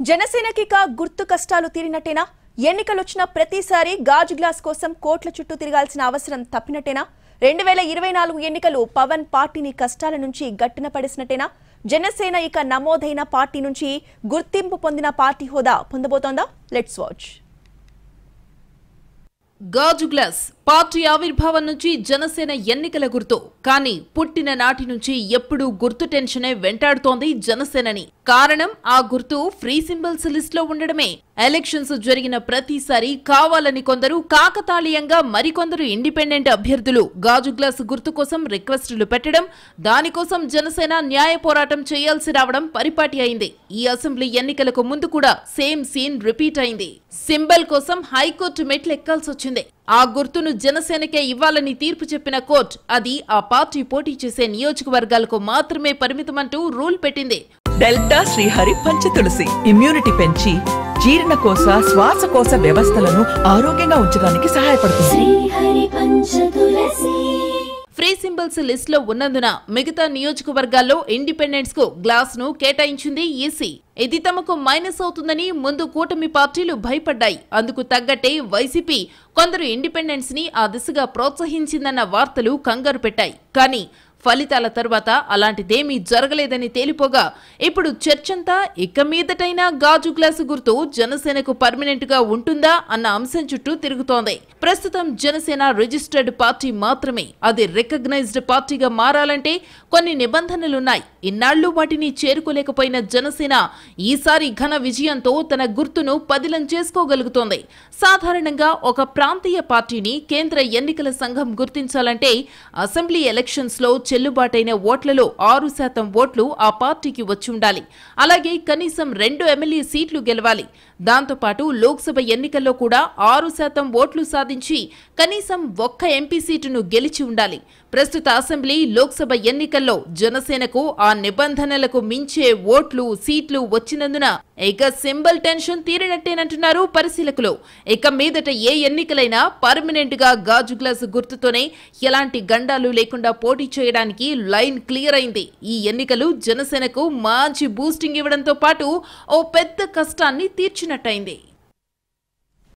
జనసేనకి గుర్తు కష్టాలు తీరినట్టేనా? ఎన్నికలొచ్చిన ప్రతిసారి గాజు గ్లాస్ కోసం కోట్ల చుట్టూ తిరగాల్సిన అవసరం తప్పినట్టేనా? 2024 ఎన్నికలు పవన్ పార్టీని కష్టాల నుంచి గట్టున పడేసినట్టేనా? జనసేన ఇక నమోదైన పార్టీ నుంచి గుర్తింపు పొందిన పార్టీ హోదా పొందబోతోందా? Let's watch. గాజు గ్లాస్ పార్టీ ఆవిర్భావం నుంచి జనసేన ఎన్నికల గుర్తు. కానీ పుట్టిన నాటి నుంచి ఎప్పుడూ గుర్తు టెన్షనే వెంటాడుతోంది జనసేనని. కారణం ఆ గుర్తు ఫ్రీ సింబల్స్ లిస్ట్ లో ఉండడమే. ఎలక్షన్స్ జరిగిన ప్రతిసారి కావాలని కొందరు, కాకతాళీయంగా మరికొందరు ఇండిపెండెంట్ అభ్యర్థులు గాజు గ్లాస్ గుర్తు కోసం రిక్వెస్టులు పెట్టడం, దానికోసం జనసేన న్యాయ పోరాటం చేయాల్సి రావడం పరిపాటి అయింది. ఈ అసెంబ్లీ ఎన్నికలకు ముందు కూడా సేమ్ సీన్ రిపీట్ అయింది. సింబల్ కోసం హైకోర్టు మెట్లు ఎక్కాల్సి వచ్చింది. ఆ గుర్తును జనసేనకే ఇవ్వాలని తీర్పు చెప్పిన కోర్టు అది ఆ పార్టీ పోటీ చేసే నియోజకవర్గాలకు మాత్రమే పరిమితమంటూ రూల్ పెట్టింది. డెల్టా శ్రీహరి పంచతులసి ఇమ్యూనిటీ పెంచి జీర్ణకోశ, శ్వాసకోశ వ్యవస్థలను ఆరోగ్యంగా ఉంచడానికి సహాయపడుతుంది. ఫ్రీ సింబల్స్ లిస్ట్ లో ఉన్నందున మిగతా నియోజకవర్గాల్లో ఇండిపెండెంట్స్ కు గ్లాస్ ను కేటాయించింది ఈసీ. ఇది తమకు మైనస్ అవుతుందని ముందు కూటమి పార్టీలు భయపడ్డాయి. అందుకు తగ్గట్టే వైసీపీ కొందరు ఇండిపెండెంట్స్ ని ఆ దిశగా ప్రోత్సహించిందన్న వార్తలు కంగారు పెట్టాయి. కానీ ఫలితాల తర్వాత అలాంటిదేమీ జరగలేదని తేలిపోగా ఇప్పుడు చర్చంతా ఇక మీదటైనా గాజు గ్లాసు గుర్తు జనసేనకు పర్మనెంట్ గా ఉంటుందా అన్న అంశం చుట్టూ తిరుగుతోంది. ప్రస్తుతం జనసేన రిజిస్టర్డ్ పార్టీ మాత్రమే. అది రికగ్నైజ్డ్ పార్టీగా మారాలంటే కొన్ని నిబంధనలున్నాయి. ఇన్నాళ్లు వాటిని చేరుకోలేకపోయిన జనసేన ఈసారి ఘన విజయంతో తన గుర్తును పదిలం చేసుకోగలుగుతోంది. సాధారణంగా ఒక ప్రాంతీయ పార్టీని కేంద్ర ఎన్నికల సంఘం గుర్తించాలంటే అసెంబ్లీ ఎలక్షన్స్ లో చెల్లుబాటైన ఓట్లలో 6% ఓట్లు ఆ పార్టీకి వచ్చి ఉండాలి. అలాగే కనీసం 2 ఎమ్మెల్యే సీట్లు గెలవాలి. దాంతోపాటు లోక్సభ ఎన్నికల్లో కూడా 6% ఓట్లు సాధించి కనీసం 1 ఎంపీ సీటును గెలిచి ఉండాలి. ప్రస్తుత అసెంబ్లీ, లోక్సభ ఎన్నికల్లో జనసేనకు ఆ నిబంధనలకు మించే ఓట్లు, సీట్లు వచ్చినందున ఇక సింబల్ టెన్షన్ తీరినట్టేనంటున్నారు పరిశీలకులు. ఇక మీదట ఏ ఎన్నికలైనా పర్మనెంట్ గా గాజు గ్లాసు గుర్తుతోనే ఎలాంటి గండాలు లేకుండా పోటీ చేయడానికి లైన్ క్లియర్ అయింది. ఈ ఎన్నికలు జనసేనకు మంచి బూస్టింగ్ ఇవ్వడంతో పాటు ఓ పెద్ద కష్టాన్ని తీర్చినట్టయింది.